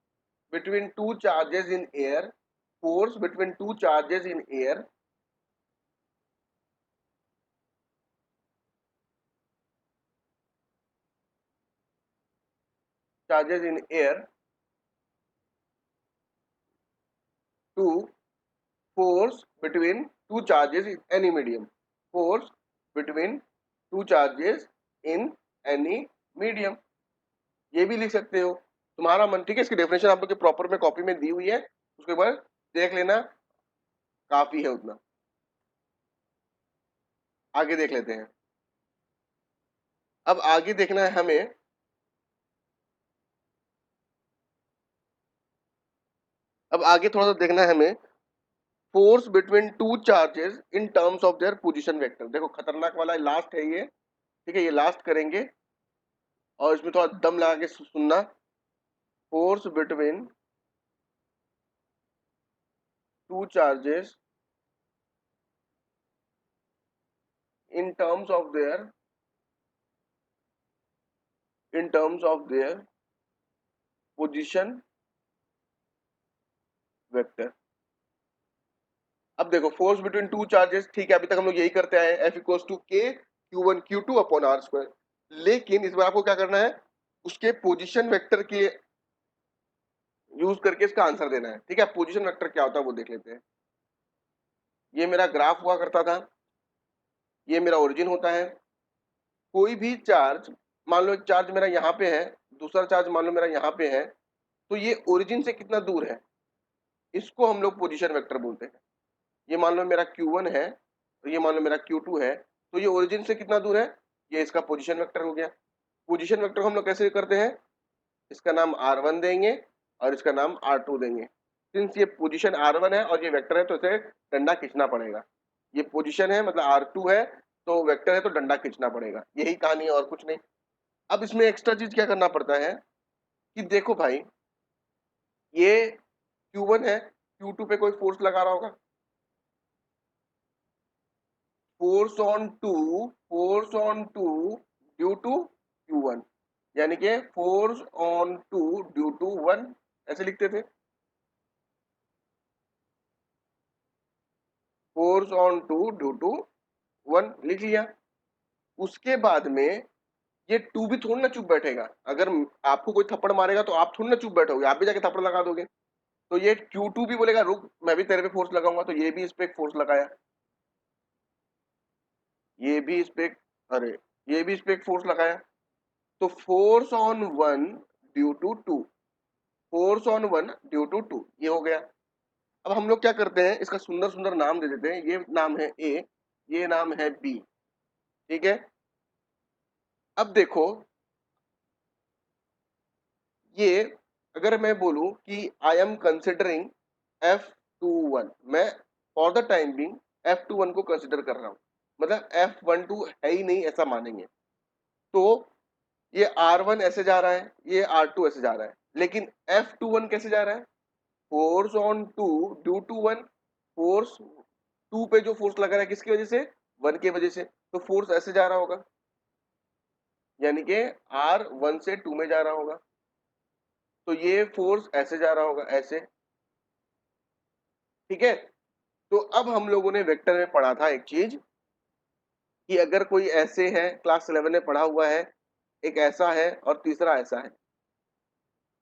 between two charges in air, force between two charges in air, charges in air to force between two charges in any medium, force between two charges in any medium, ये भी लिख सकते हो, तुम्हारा मन, ठीक है। इसकी डेफिनेशन आप लोग के प्रॉपर में कॉपी में दी हुई है, उसके बाद देख लेना, काफी है उतना। आगे देख लेते हैं, अब आगे देखना है हमें, अब आगे थोड़ा सा देखना है हमें, force between two charges in terms of their position vector. देखो खतरनाक वाला लास्ट है ये, ठीक है, ये लास्ट करेंगे और इसमें थोड़ा दम लगा के सुनना। Force between two charges in terms of their position vector. अब देखो फोर्स बिटवीन टू चार्जेस, ठीक है, अभी तक हम लोग यही करते आए, F equals to K Q1 Q2 upon R square. लेकिन इस बार आपको क्या करना है, उसके पोजीशन वेक्टर के यूज करके इसका आंसर देना है। ठीक है, पोजीशन वेक्टर क्या होता है वो देख लेते हैं। ये मेरा ग्राफ हुआ करता था, ये मेरा ओरिजिन होता है। कोई भी चार्ज, मान लो एक चार्ज मेरा यहाँ पे है, दूसरा चार्ज मान लो मेरा यहाँ पे है, तो ये ओरिजिन से कितना दूर है, इसको हम लोग पोजीशन वेक्टर बोलते हैं। ये मान लो मेरा Q1 है और ये मान लो मेरा Q2 है, तो ये ओरिजिन से कितना दूर है, ये इसका पोजीशन वेक्टर हो गया। पोजीशन वेक्टर हम लोग कैसे करते हैं, इसका नाम R1 देंगे और इसका नाम R2 देंगे। सिंस ये पोजीशन R1 है और ये वेक्टर है तो इसे डंडा खींचना पड़ेगा। ये पोजीशन है मतलब R2 है तो वेक्टर है तो डंडा खींचना पड़ेगा, यही कहानी है और कुछ नहीं। अब इसमें एक्स्ट्रा चीज क्या करना पड़ता है कि देखो भाई, ये Q1 है, Q2 पे कोई फोर्स लगा रहा होगा, force on two due to Q1, यानी कि force on two due to 1 ऐसे लिखते थे, force on two due to 1 लिख लिया। उसके बाद में ये 2 भी थोड़ी ना चुप बैठेगा, अगर आपको कोई थप्पड़ मारेगा तो आप थोड़ी ना चुप बैठोगे, आप भी जाके थप्पड़ लगा दोगे। तो ये Q2 भी बोलेगा रुक मैं भी तेरे पे फोर्स लगाऊंगा, तो ये भी इस पे एक फोर्स लगाया, ये भी इस पे अरे ये भी इस पे एक फोर्स लगाया। तो force on 1 due to 2, force on 1 due to 2 ये हो गया। अब हम लोग क्या करते हैं, इसका सुंदर सुंदर नाम दे देते हैं। ये नाम है A, ये नाम है B। ठीक है, अब देखो ये अगर मैं बोलूं कि आई एम कंसिडरिंग F21, मैं for the time being F21 को कंसिडर कर रहा हूं, मतलब F12 है ही नहीं ऐसा मानेंगे। तो ये R1 ऐसे जा रहा है, ये R2 ऐसे जा रहा है, लेकिन F21 कैसे जा रहा है, force on 2 due to 1, force 2 पे जो फोर्स लगा रहा है किसकी वजह से, 1 की वजह से, तो फोर्स ऐसे जा रहा होगा, यानी कि R1 से 2 में जा रहा होगा, तो ये फोर्स ऐसे जा रहा होगा ऐसे। ठीक है, तो अब हम लोगों ने वेक्टर में पढ़ा था एक चीज कि अगर कोई ऐसे है, क्लास 11 में पढ़ा हुआ है, एक ऐसा है और तीसरा ऐसा है,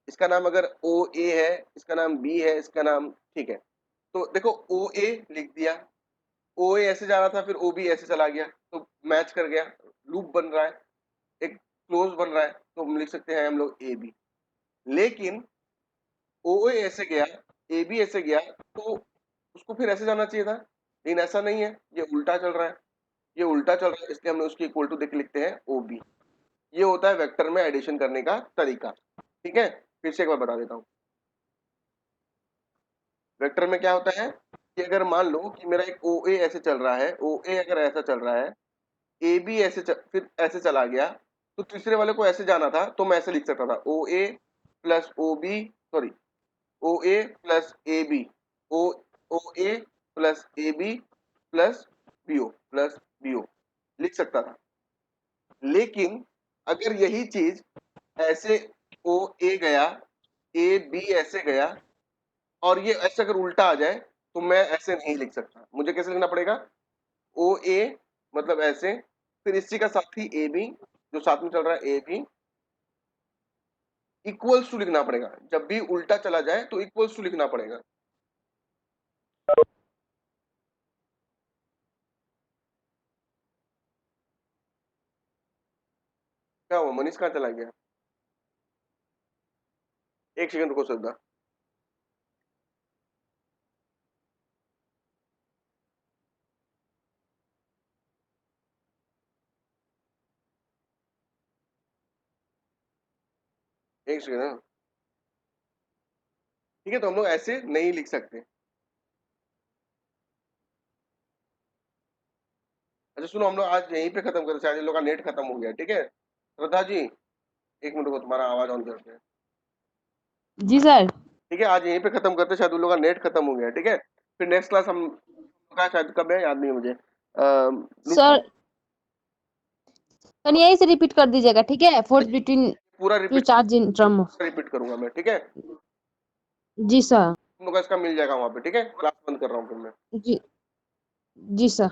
इसका नाम अगर OA है, इसका नाम B है, इसका नाम, ठीक है, तो देखो OA लिख दिया, OA ऐसे जा रहा था फिर OB ऐसे चला गया, तो मैच कर गया, लूप बन रहा है, एक क्लोज बन रहा है, तो हम लिख सकते हैं हम लोग AB। लेकिन OA ऐसे गया, AB ऐसे गया, तो उसको फिर ऐसे जाना चाहिए था, लेकिन ऐसा नहीं है, ये उल्टा चल रहा है, ये उल्टा चल रहा है, इसलिए हमने उसकी इक्वल टू देख लिखते हैं OB। ये होता है वेक्टर में एडिशन करने का तरीका। ठीक है, फिर से एक बार बता देता हूँ। वेक्टर में क्या होता है कि अगर मान लो कि मेरा एक OA ऐसे चल रहा है, OA अगर ऐसा चल रहा है, AB ऐसे फिर ऐसे चला गया, तो तीसरे वाले को ऐसे जाना था, तो मैं ऐसे लिख सकता था OA plus OB, sorry OA plus AB, OA plus AB plus BO लिख सकता था। लेकिन अगर यही चीज ऐसे OA गया, AB ऐसे गया और ये ऐसे अगर उल्टा आ जाए तो मैं ऐसे नहीं लिख सकता, मुझे कैसे लिखना पड़ेगा, OA मतलब ऐसे, फिर इसी का साथी AB जो साथ में चल रहा है AB इक्वल्स टू लिखना पड़ेगा, जब भी उल्टा चला जाए तो इक्वल्स टू लिखना पड़ेगा। क्या हुआ, मनीष कहाँ चला गया, एक सेकंड रुको श्रद्धा। एक सेकंड, हाँ। ठीक है, तो हम लोग ऐसे नहीं लिख सकते। अच्छा सुनो, हम लोग आज यहीं पे खत्म करते, शायद इन लोग का नेट खत्म हो गया। ठीक है श्रद्धा जी, एक मिनट को तुम्हारा आवाज ऑन करते हैं। जी सर। ठीक है, आज यहीं पे खत्म करते, शायद उन लोग का नेट खत्म हो गया। ठीक है, फिर नेक्स्ट क्लास हम का शायद कब है याद नहीं है मुझे। सर यहीं से रिपीट कर दीजिएगा, ठीक है, फोर्स बिटवीन पूरा टू रिपीट चार्ज इन ड्रम। रिपीट करूंगा मैं। ठीक है, जी सर। तुम लोग का इसका मिल जाएगा वहां पे। ठीक है, क्लास बंद कर रहा हूँ फिर मैं। जी जी सर।